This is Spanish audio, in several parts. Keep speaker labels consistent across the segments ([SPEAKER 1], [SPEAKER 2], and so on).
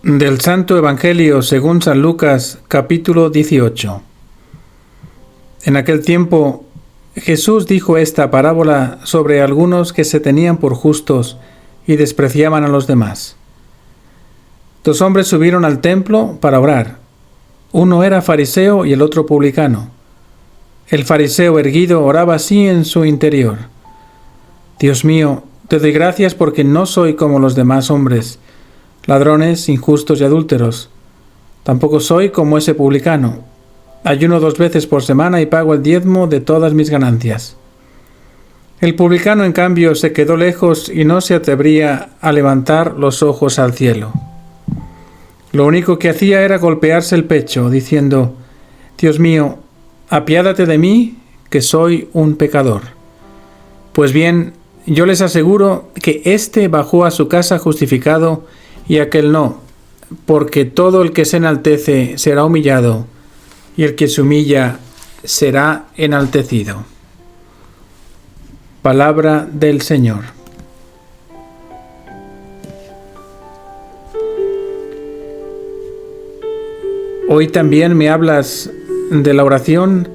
[SPEAKER 1] Del Santo Evangelio según San Lucas, capítulo 18. En aquel tiempo, Jesús dijo esta parábola sobre algunos que se tenían por justos y despreciaban a los demás. Dos hombres subieron al templo para orar. Uno era fariseo y el otro publicano. El fariseo erguido oraba así en su interior: Dios mío, te doy gracias porque no soy como los demás hombres, ladrones, injustos y adúlteros. Tampoco soy como ese publicano. Ayuno 2 veces por semana y pago el diezmo de todas mis ganancias. El publicano, en cambio, se quedó lejos y no se atrevía a levantar los ojos al cielo. Lo único que hacía era golpearse el pecho, diciendo: Dios mío, apiádate de mí, que soy un pecador. Pues bien, yo les aseguro que éste bajó a su casa justificado y aquel no, porque todo el que se enaltece será humillado, y el que se humilla será enaltecido. Palabra del Señor. Hoy también me hablas de la oración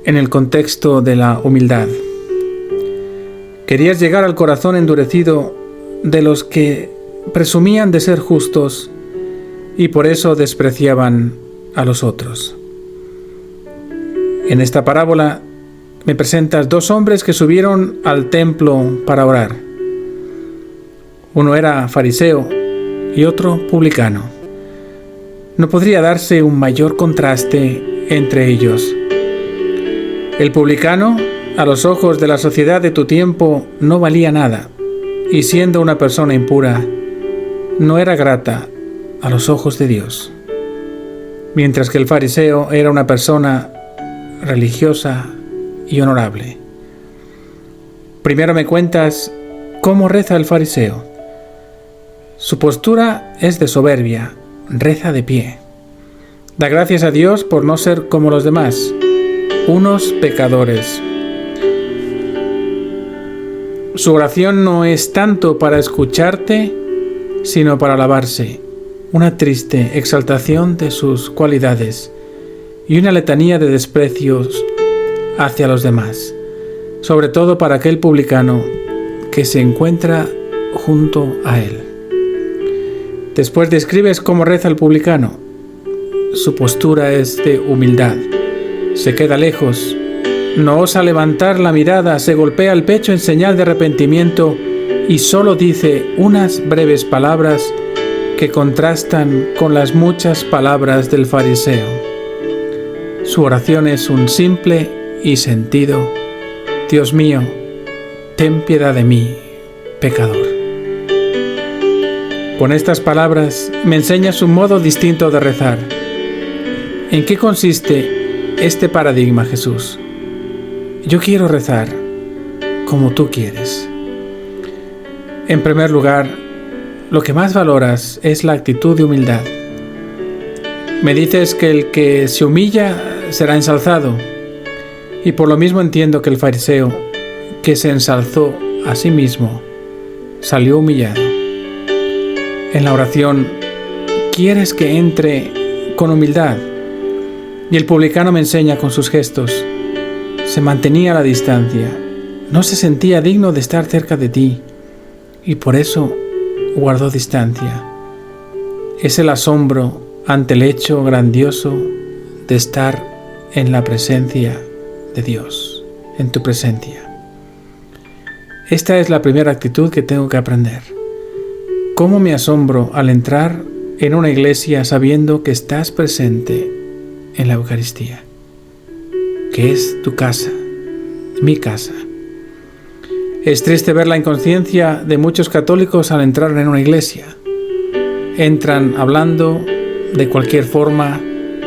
[SPEAKER 1] en el contexto de la humildad. Querías llegar al corazón endurecido de los que presumían de ser justos y por eso despreciaban a los otros. En esta parábola me presentas 2 hombres que subieron al templo para orar. Uno era fariseo y otro publicano. No podría darse un mayor contraste entre ellos. El publicano, a los ojos de la sociedad de tu tiempo, no valía nada, y siendo una persona impura, no era grata a los ojos de Dios. Mientras que el fariseo era una persona religiosa y honorable. Primero me cuentas cómo reza el fariseo. Su postura es de soberbia, reza de pie. Da gracias a Dios por no ser como los demás, unos pecadores. Su oración no es tanto para escucharte, sino para alabarse, una triste exaltación de sus cualidades y una letanía de desprecios hacia los demás, sobre todo para aquel publicano que se encuentra junto a él. Después describes cómo reza el publicano. Su postura es de humildad, se queda lejos, no osa levantar la mirada, se golpea el pecho en señal de arrepentimiento y solo dice unas breves palabras que contrastan con las muchas palabras del fariseo. Su oración es un simple y sentido: Dios mío, ten piedad de mí, pecador. Con estas palabras me enseñas un modo distinto de rezar. ¿En qué consiste este paradigma, Jesús? Yo quiero rezar como tú quieres. En primer lugar, lo que más valoras es la actitud de humildad. Me dices que el que se humilla será ensalzado, y por lo mismo entiendo que el fariseo, que se ensalzó a sí mismo, salió humillado. En la oración, quieres que entre con humildad, y el publicano me enseña con sus gestos. Se mantenía a la distancia, no se sentía digno de estar cerca de ti, y por eso guardó distancia. Es el asombro ante el hecho grandioso de estar en la presencia de Dios, en tu presencia. Esta es la primera actitud que tengo que aprender. ¿Cómo me asombro al entrar en una iglesia sabiendo que estás presente en la Eucaristía, que es tu casa, mi casa? Es triste ver la inconsciencia de muchos católicos al entrar en una iglesia. Entran hablando de cualquier forma,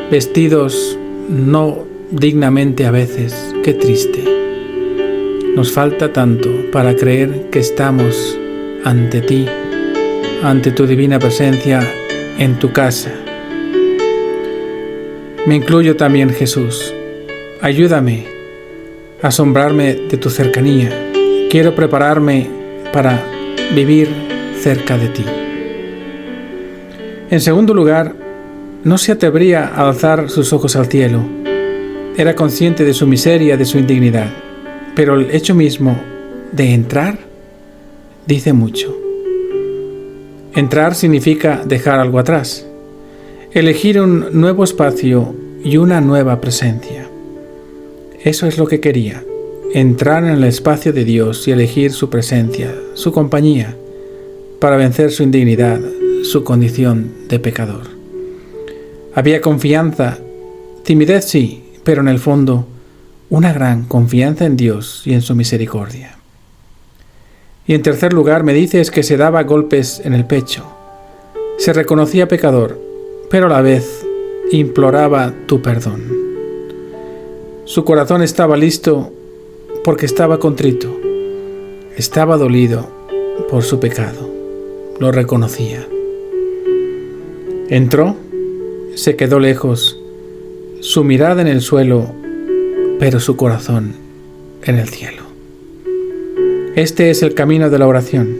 [SPEAKER 1] vestidos no dignamente a veces. Qué triste. Nos falta tanto para creer que estamos ante ti, ante tu divina presencia, en tu casa. Me incluyo también, Jesús. Ayúdame a asombrarme de tu cercanía. Quiero prepararme para vivir cerca de ti. En segundo lugar, no se atrevía a alzar sus ojos al cielo. Era consciente de su miseria, de su indignidad. Pero el hecho mismo de entrar dice mucho. Entrar significa dejar algo atrás, elegir un nuevo espacio y una nueva presencia. Eso es lo que quería, entrar en el espacio de Dios y elegir su presencia, su compañía, para vencer su indignidad, su condición de pecador. Había confianza, timidez sí, pero en el fondo, una gran confianza en Dios y en su misericordia. Y en tercer lugar, me dices que se daba golpes en el pecho. Se reconocía pecador, pero a la vez imploraba tu perdón. Su corazón estaba listo porque estaba contrito. Estaba dolido por su pecado. Lo reconocía. Entró, se quedó lejos, su mirada en el suelo, pero su corazón en el cielo. Este es el camino de la oración: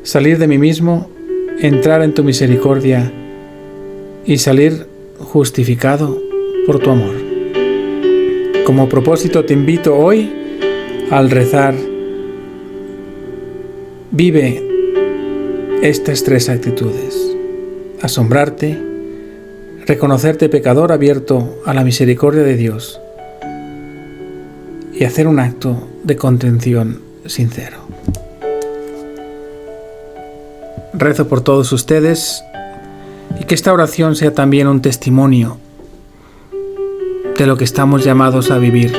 [SPEAKER 1] salir de mí mismo, entrar en tu misericordia y salir justificado por tu amor. Como propósito te invito hoy al rezar: vive estas tres actitudes: asombrarte, reconocerte pecador abierto a la misericordia de Dios y hacer un acto de contrición sincero. Rezo por todos ustedes y que esta oración sea también un testimonio de lo que estamos llamados a vivir.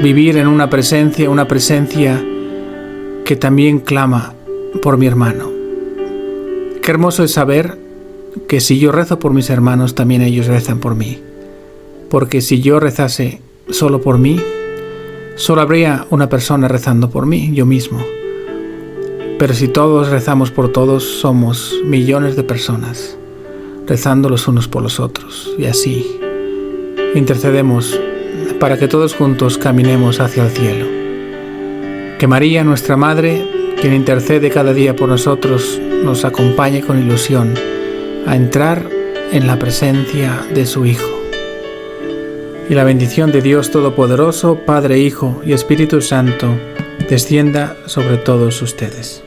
[SPEAKER 1] Vivir en una presencia que también clama por mi hermano. Qué hermoso es saber que si yo rezo por mis hermanos, también ellos rezan por mí. Porque si yo rezase solo por mí, solo habría una persona rezando por mí, yo mismo. Pero si todos rezamos por todos, somos millones de personas rezando los unos por los otros. Y así intercedemos para que todos juntos caminemos hacia el cielo. Que María, nuestra Madre, quien intercede cada día por nosotros, nos acompañe con ilusión a entrar en la presencia de su Hijo. Y la bendición de Dios Todopoderoso, Padre, Hijo y Espíritu Santo, descienda sobre todos ustedes.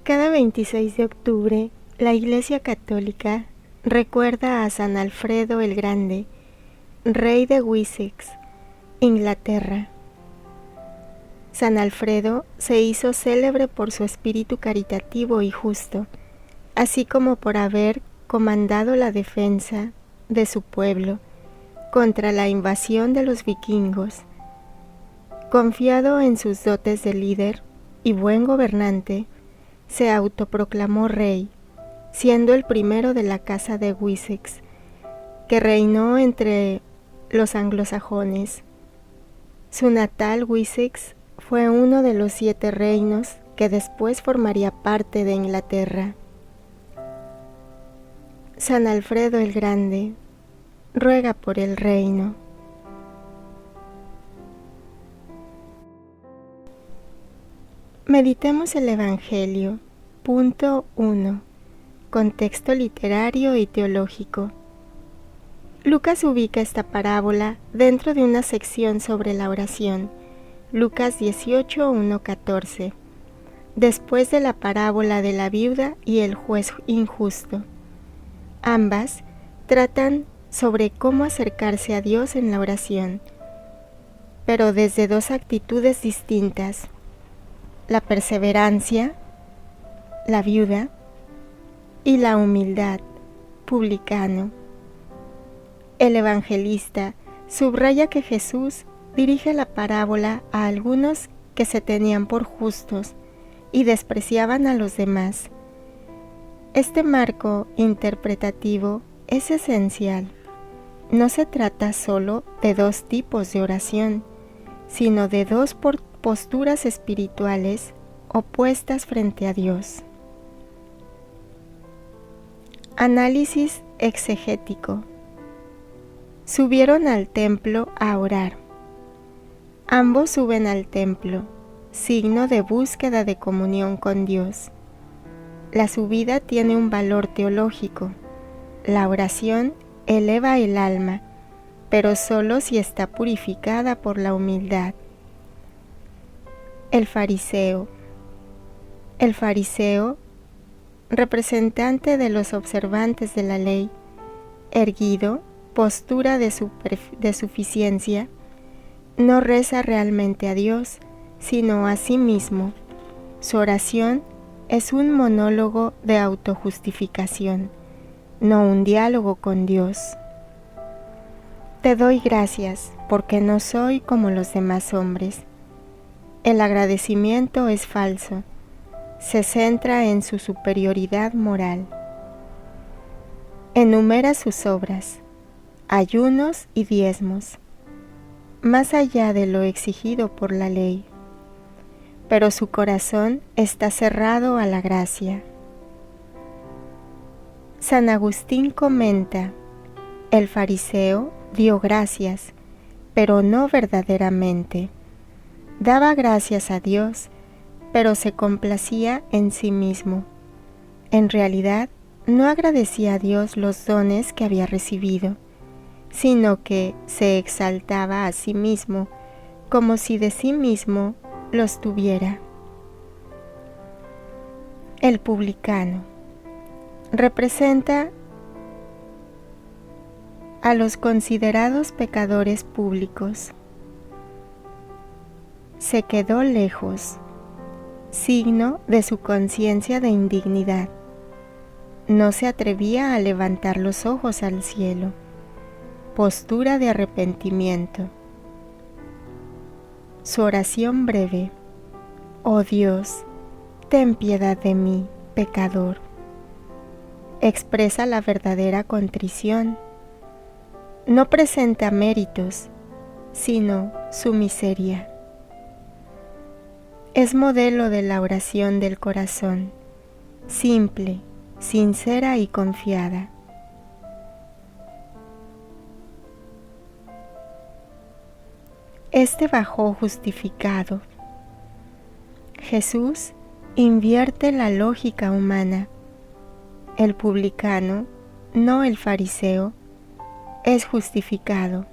[SPEAKER 2] Cada 26 de octubre, la Iglesia Católica recuerda a San Alfredo el Grande, rey de Wessex, Inglaterra. San Alfredo se hizo célebre por su espíritu caritativo y justo, así como por haber comandado la defensa de su pueblo contra la invasión de los vikingos. Confiado en sus dotes de líder y buen gobernante, se autoproclamó rey, siendo el primero de la casa de Wessex, que reinó entre los anglosajones. Su natal Wessex fue uno de los 7 reinos que después formaría parte de Inglaterra. San Alfredo el Grande, ruega por el reino. Meditemos el Evangelio. Punto 1. Contexto literario y teológico. Lucas ubica esta parábola dentro de una sección sobre la oración. Lucas 18:1-14. Después de la parábola de la viuda y el juez injusto. Ambas tratan sobre cómo acercarse a Dios en la oración, pero desde 2 actitudes distintas: la perseverancia, la viuda, y la humildad, publicano. El evangelista subraya que Jesús dirige la parábola a algunos que se tenían por justos y despreciaban a los demás. Este marco interpretativo es esencial. No se trata solo de 2 tipos de oración, sino de 2 posturas espirituales opuestas frente a Dios. Análisis exegético. Subieron al templo a orar. Ambos suben al templo, signo de búsqueda de comunión con Dios. La subida tiene un valor teológico. La oración eleva el alma, pero solo si está purificada por la humildad. El fariseo. El fariseo, representante de los observantes de la ley, erguido, postura de suficiencia, no reza realmente a Dios, sino a sí mismo. Su oración es un monólogo de autojustificación, no un diálogo con Dios. Te doy gracias porque no soy como los demás hombres. El agradecimiento es falso, se centra en su superioridad moral. Enumera sus obras, ayunos y diezmos, más allá de lo exigido por la ley, pero su corazón está cerrado a la gracia. San Agustín comenta: el fariseo dio gracias, pero no verdaderamente. Daba gracias a Dios, pero se complacía en sí mismo. En realidad, no agradecía a Dios los dones que había recibido, sino que se exaltaba a sí mismo, como si de sí mismo los tuviera. El publicano representa a los considerados pecadores públicos. Se quedó lejos, signo de su conciencia de indignidad. No se atrevía a levantar los ojos al cielo, postura de arrepentimiento. Su oración breve: oh Dios, ten piedad de mí, pecador. Expresa la verdadera contrición. No presenta méritos, sino su miseria. Es modelo de la oración del corazón, simple, sincera y confiada. Este bajó justificado. Jesús invierte la lógica humana. El publicano, no el fariseo, es justificado.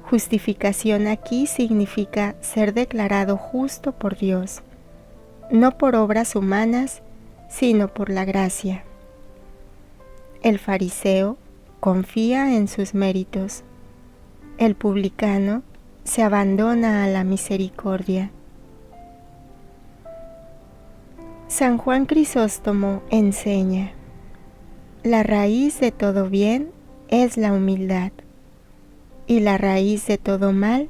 [SPEAKER 2] Justificación aquí significa ser declarado justo por Dios, no por obras humanas, sino por la gracia. El fariseo confía en sus méritos. El publicano se abandona a la misericordia. San Juan Crisóstomo enseña: la raíz de todo bien es la humildad, y la raíz de todo mal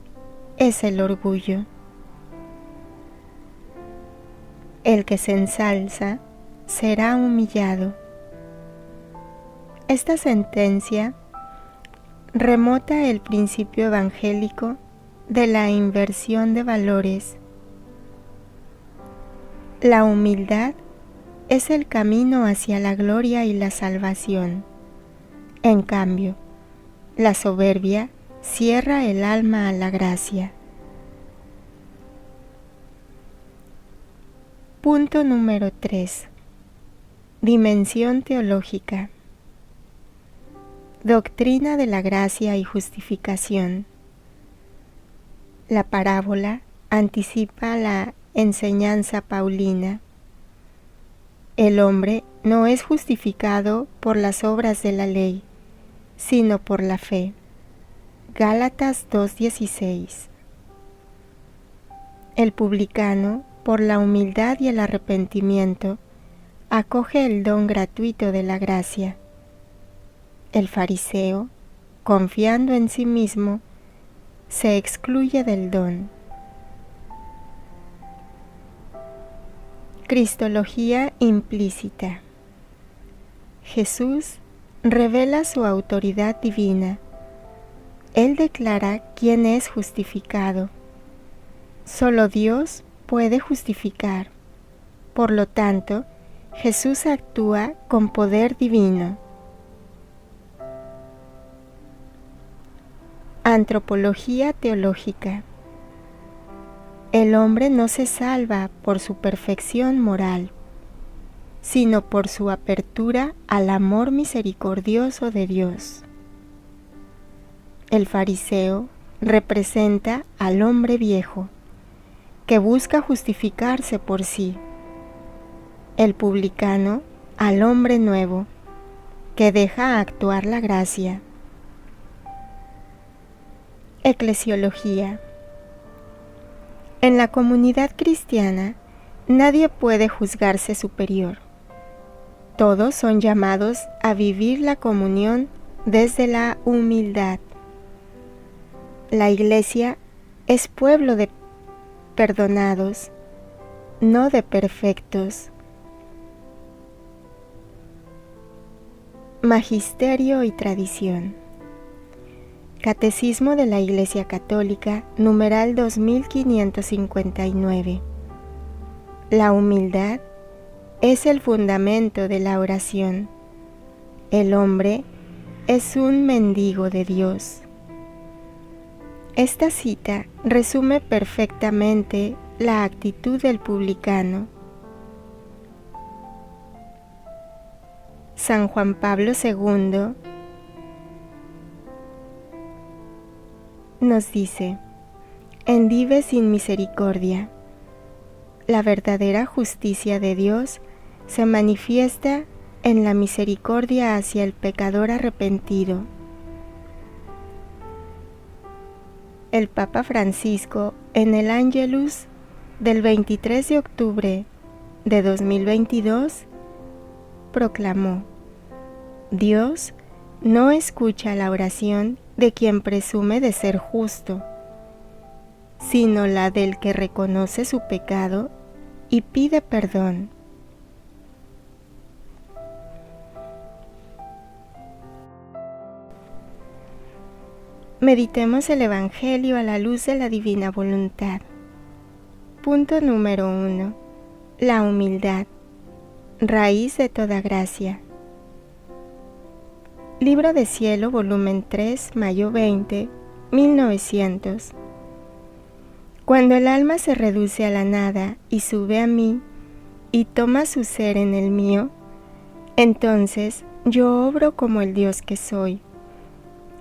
[SPEAKER 2] es el orgullo. El que se ensalza será humillado. Esta sentencia remota el principio evangélico de la inversión de valores. La humildad es el camino hacia la gloria y la salvación. En cambio, la soberbia cierra el alma a la gracia. Punto número 3. Dimensión teológica. Doctrina de la gracia y justificación. La parábola anticipa la enseñanza paulina. El hombre no es justificado por las obras de la ley, sino por la fe. Gálatas 2:16. El publicano, por la humildad y el arrepentimiento, acoge el don gratuito de la gracia. El fariseo, confiando en sí mismo, se excluye del don. Cristología implícita. Jesús revela su autoridad divina. Él declara quién es justificado. Solo Dios puede justificar. Por lo tanto, Jesús actúa con poder divino. Antropología teológica. El hombre no se salva por su perfección moral, sino por su apertura al amor misericordioso de Dios. El fariseo representa al hombre viejo, que busca justificarse por sí. El publicano al hombre nuevo, que deja actuar la gracia. Eclesiología. En la comunidad cristiana, nadie puede juzgarse superior. Todos son llamados a vivir la comunión desde la humildad. La Iglesia es pueblo de perdonados, no de perfectos. Magisterio y tradición. Catecismo de la Iglesia Católica, numeral 2559. La humildad es el fundamento de la oración. El hombre es un mendigo de Dios. Esta cita resume perfectamente la actitud del publicano. San Juan Pablo II nos dice: «Endive sin misericordia». La verdadera justicia de Dios se manifiesta en la misericordia hacia el pecador arrepentido. El Papa Francisco, en el Ángelus del 23 de octubre de 2022, proclamó: «Dios no escucha la oración de quien presume de ser justo, sino la del que reconoce su pecado y pide perdón». Meditemos el Evangelio a la luz de la divina voluntad. Punto número 1. La humildad, raíz de toda gracia. Libro de Cielo, volumen 3, mayo 20, 1900. Cuando el alma se reduce a la nada y sube a mí, y toma su ser en el mío, entonces yo obro como el Dios que soy.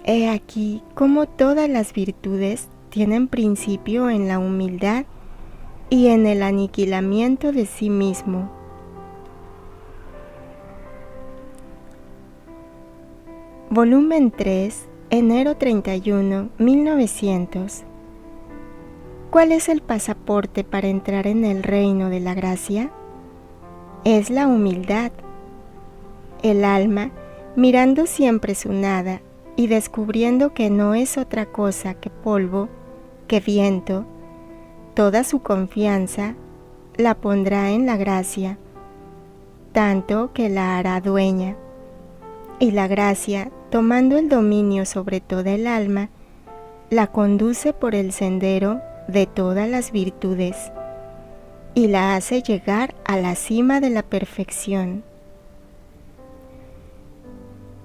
[SPEAKER 2] He aquí cómo todas las virtudes tienen principio en la humildad y en el aniquilamiento de sí mismo. Volumen 3, enero 31, 1900. ¿Cuál es el pasaporte para entrar en el reino de la gracia? Es la humildad. El alma, mirando siempre su nada y descubriendo que no es otra cosa que polvo, que viento, toda su confianza la pondrá en la gracia, tanto que la hará dueña. Y la gracia, tomando el dominio sobre toda el alma, la conduce por el sendero de todas las virtudes y la hace llegar a la cima de la perfección.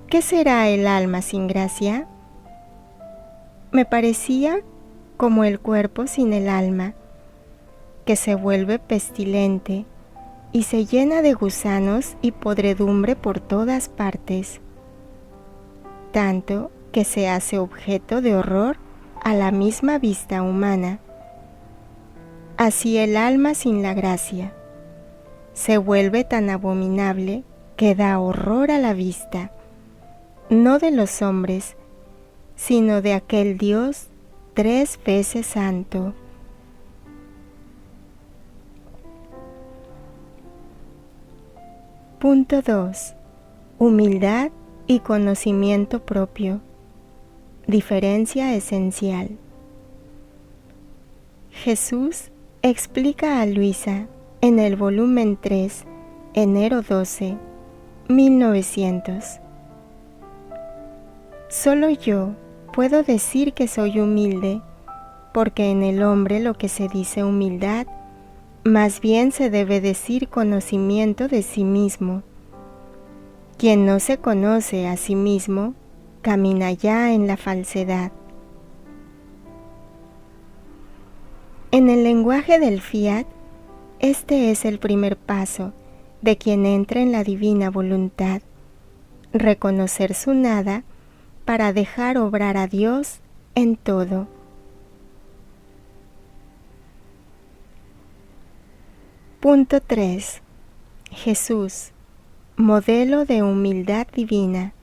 [SPEAKER 2] ¿Qué será el alma sin gracia? Me parecía como el cuerpo sin el alma, que se vuelve pestilente y se llena de gusanos y podredumbre por todas partes, tanto que se hace objeto de horror a la misma vista humana. Así el alma sin la gracia se vuelve tan abominable que da horror a la vista, no de los hombres, sino de aquel Dios 3 veces santo. Punto 2. Humildad y conocimiento propio. Diferencia esencial. Jesús explica a Luisa en el volumen 3, enero 12, 1900. Solo yo puedo decir que soy humilde, porque en el hombre lo que se dice humildad, más bien se debe decir conocimiento de sí mismo. Quien no se conoce a sí mismo, camina ya en la falsedad. En el lenguaje del Fiat, este es el primer paso de quien entra en la divina voluntad, reconocer su nada para dejar obrar a Dios en todo. Punto 3. Jesús, modelo de humildad divina.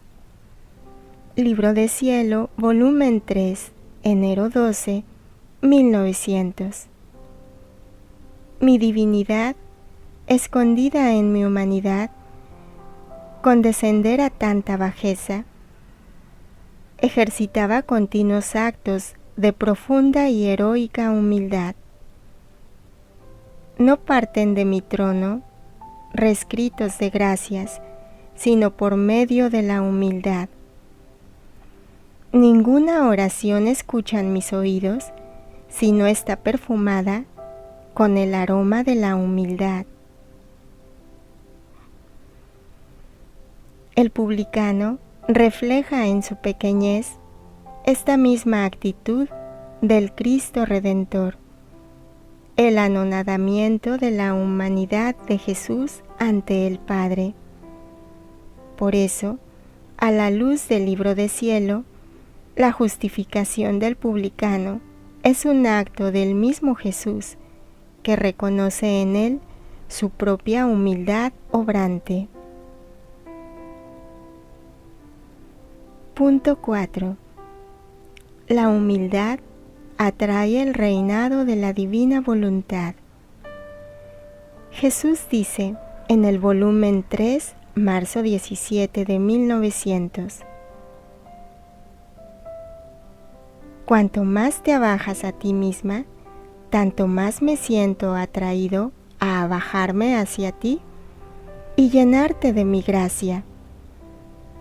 [SPEAKER 2] Libro de Cielo, volumen 3, enero 12, 1900. Mi divinidad, escondida en mi humanidad, condescender a tanta bajeza, ejercitaba continuos actos de profunda y heroica humildad. No parten de mi trono rescritos de gracias, sino por medio de la humildad. Ninguna oración escuchan mis oídos si no está perfumada con el aroma de la humildad. El publicano refleja en su pequeñez esta misma actitud del Cristo Redentor, el anonadamiento de la humanidad de Jesús ante el Padre. Por eso, a la luz del Libro de Cielo, la justificación del publicano es un acto del mismo Jesús que reconoce en él su propia humildad obrante. Punto 4. La humildad atrae el reinado de la divina voluntad. Jesús dice en el volumen 3, marzo 17 de 1900: Cuanto más te abajas a ti misma, tanto más me siento atraído a abajarme hacia ti y llenarte de mi gracia.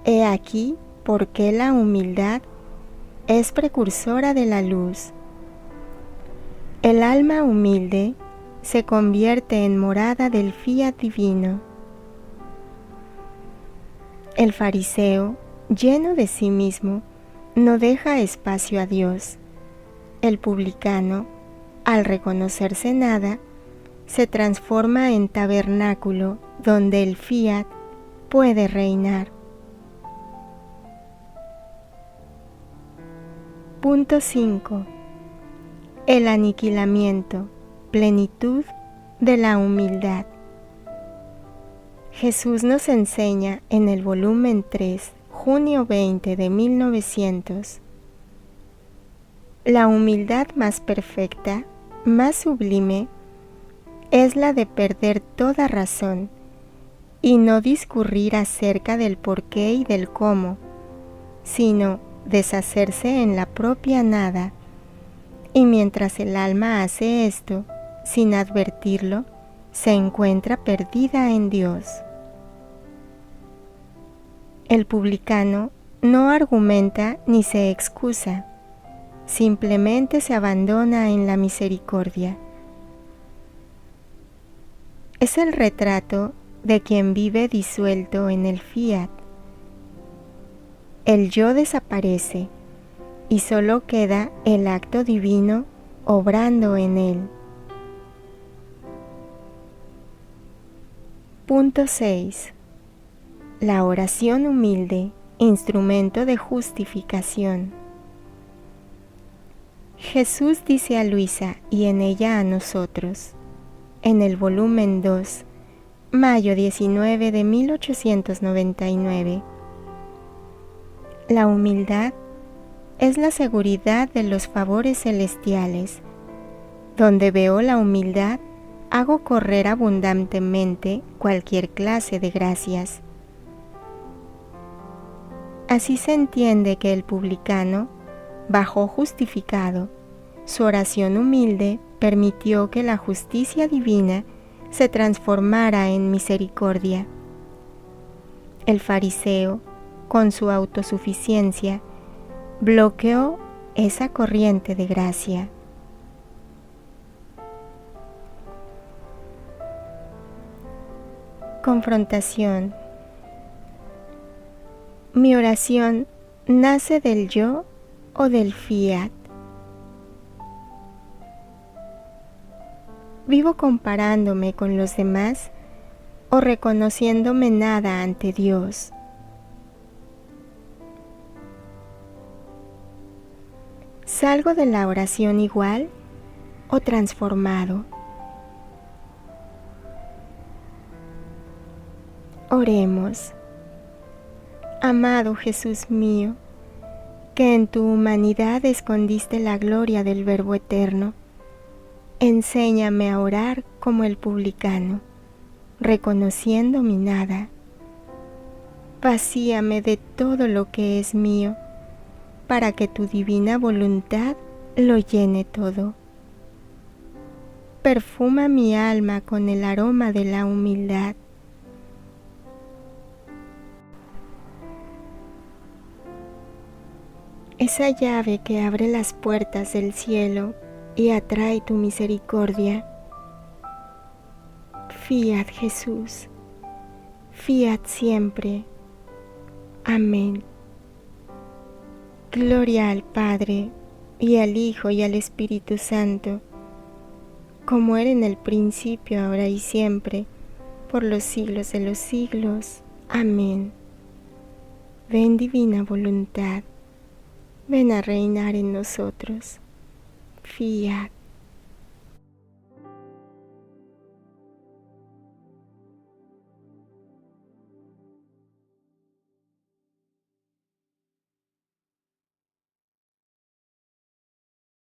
[SPEAKER 2] He aquí por qué la humildad es precursora de la luz. El alma humilde se convierte en morada del fiat divino. El fariseo, lleno de sí mismo, no deja espacio a Dios. El publicano, al reconocerse nada, se transforma en tabernáculo donde el fiat puede reinar. Punto 5. El aniquilamiento, plenitud de la humildad. Jesús nos enseña en el volumen 3, junio 20 de 1900. La humildad más perfecta, más sublime, es la de perder toda razón y no discurrir acerca del por qué y del cómo, sino deshacerse en la propia nada. Y mientras el alma hace esto, sin advertirlo, se encuentra perdida en Dios. El publicano no argumenta ni se excusa, simplemente se abandona en la misericordia. Es el retrato de quien vive disuelto en el fiat. El yo desaparece y solo queda el acto divino obrando en él. Punto 6. La oración humilde, instrumento de justificación. Jesús dice a Luisa y en ella a nosotros, en el volumen 2, mayo 19 de 1899. La humildad es la seguridad de los favores celestiales. Donde veo la humildad, hago correr abundantemente cualquier clase de gracias. Así se entiende que el publicano bajó justificado. Su oración humilde permitió que la justicia divina se transformara en misericordia. El fariseo, con su autosuficiencia, bloqueó esa corriente de gracia. Confrontación. ¿Mi oración nace del yo o del fiat? ¿Vivo comparándome con los demás o reconociéndome nada ante Dios. ¿Salgo de la oración igual o transformado? Oremos. Amado Jesús mío, que en tu humanidad escondiste la gloria del Verbo eterno, enséñame a orar como el publicano, reconociendo mi nada. Vacíame de todo lo que es mío, para que tu divina voluntad lo llene todo. Perfuma mi alma con el aroma de la humildad. Esa llave que abre las puertas del cielo y atrae tu misericordia. Fiat Jesús, fiat siempre. Amén. Gloria al Padre, y al Hijo, y al Espíritu Santo, como era en el principio, ahora y siempre, por los siglos de los siglos. Amén. Ven, divina voluntad, ven a reinar en nosotros. Fiat.